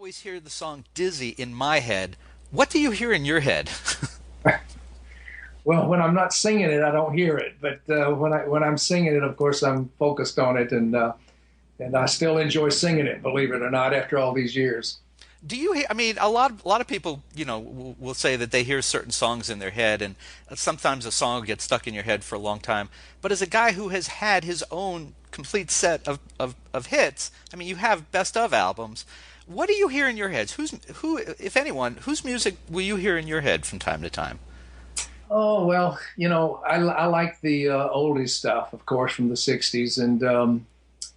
always hear the song Dizzy in my head. What do you hear in your head? Well, when I'm not singing it, I don't hear it. But when I'm singing it, of course, I'm focused on it, and I still enjoy singing it. Believe it or not, after all these years. Do you hear, I mean, a lot of people, will say that they hear certain songs in their head, and sometimes a song will get stuck in your head for a long time. But as a guy who has had his own complete set of hits, I mean, you have best of albums. What do you hear in your heads? Who, if anyone, whose music will you hear in your head from time to time? Oh well, I like the oldies stuff, of course, from the '60s, and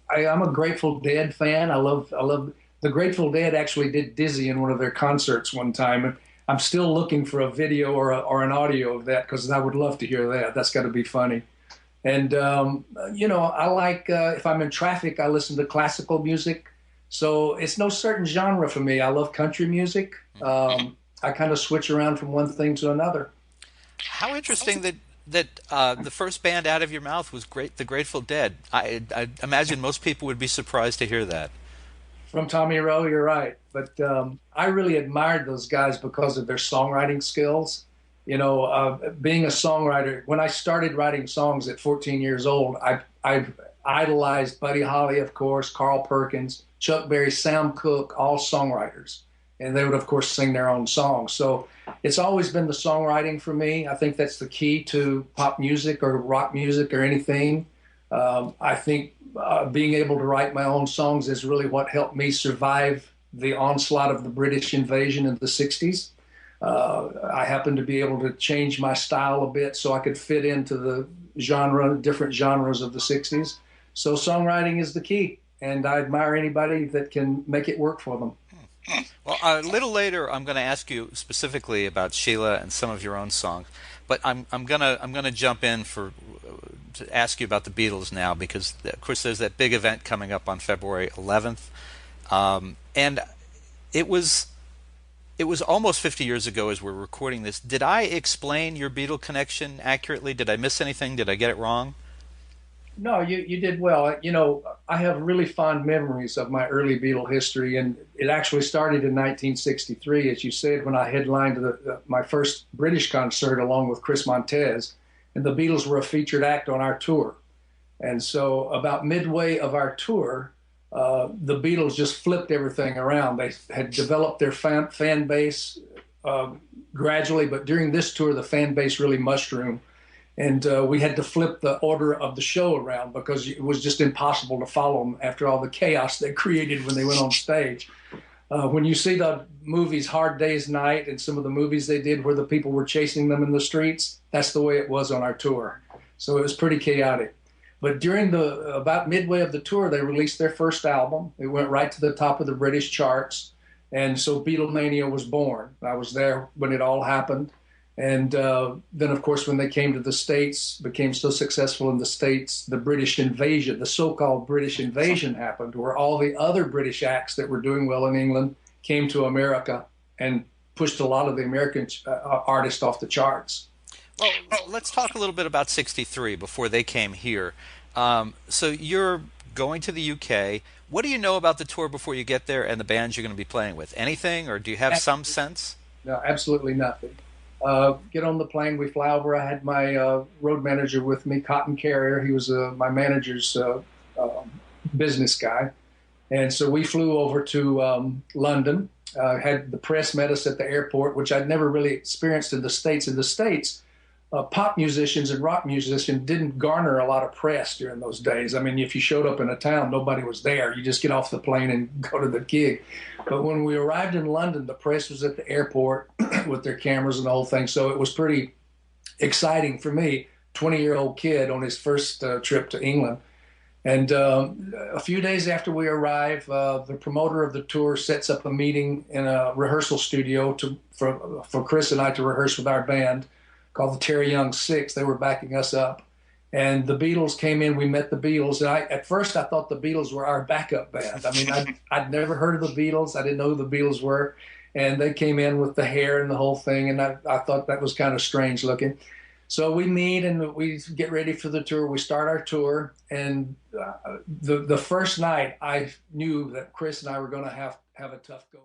I'm a Grateful Dead fan. I love the Grateful Dead. Actually, did Dizzy in one of their concerts one time, and I'm still looking for a video or an audio of that because I would love to hear that. That's got to be funny. And I like if I'm in traffic, I listen to classical music. So it's no certain genre for me. I love country music. I kind of switch around from one thing to another. How interesting that the first band out of your mouth was the Grateful Dead. I imagine most people would be surprised to hear that. From Tommy Rowe, you're right. But I really admired those guys because of their songwriting skills. Being a songwriter, when I started writing songs at 14 years old, I idolized Buddy Holly, of course, Carl Perkins, Chuck Berry, Sam Cooke, all songwriters. And they would, of course, sing their own songs. So it's always been the songwriting for me. I think that's the key to pop music or rock music or anything. I think being able to write my own songs is really what helped me survive the onslaught of the British invasion in the 60s. I happened to be able to change my style a bit so I could fit into the different genres of the 60s. So songwriting is the key, and I admire anybody that can make it work for them. Well, a little later, I'm going to ask you specifically about Sheila and some of your own songs, but I'm gonna jump in to ask you about the Beatles now because of course there's that big event coming up on February 11th, and it was almost 50 years ago as we're recording this. Did I explain your Beatle connection accurately? Did I miss anything? Did I get it wrong? No, you did well. I have really fond memories of my early Beatle history, and it actually started in 1963, as you said, when I headlined my first British concert along with Chris Montez, and the Beatles were a featured act on our tour. And so, about midway of our tour, the Beatles just flipped everything around. They had developed their fan base gradually, but during this tour, the fan base really mushroomed. And we had to flip the order of the show around because it was just impossible to follow them after all the chaos they created when they went on stage. When you see the movies Hard Day's Night and some of the movies they did where the people were chasing them in the streets, that's the way it was on our tour. So it was pretty chaotic. But during about midway of the tour, they released their first album. It went right to the top of the British charts. And so Beatlemania was born. I was there when it all happened. And then, of course, when they came to the States, became so successful in the States, the British invasion, the so-called British invasion happened, where all the other British acts that were doing well in England came to America and pushed a lot of the American artists off the charts. Well, let's talk a little bit about 63 before they came here. So you're going to the UK. What do you know about the tour before you get there and the bands you're going to be playing with? Anything, or do you have some sense? No, absolutely nothing. Get on the plane, we fly over. I had my road manager with me, Cotton Carrier. He was my manager's business guy. And so we flew over to London, had the press met us at the airport, which I'd never really experienced in the States. In the States, pop musicians and rock musicians didn't garner a lot of press during those days. I mean, if you showed up in a town, nobody was there. You just get off the plane and go to the gig. But when we arrived in London, the press was at the airport with their cameras and the whole thing. So it was pretty exciting for me, 20-year-old kid on his first trip to England. And a few days after we arrive, the promoter of the tour sets up a meeting in a rehearsal studio for Chris and I to rehearse with our band called the Terry Young Six. They were backing us up. And the Beatles came in. We met the Beatles. And at first, I thought the Beatles were our backup band. I mean, I'd never heard of the Beatles. I didn't know who the Beatles were. And they came in with the hair and the whole thing. And I thought that was kind of strange looking. So we meet and we get ready for the tour. We start our tour. And the first night, I knew that Chris and I were going to have a tough go.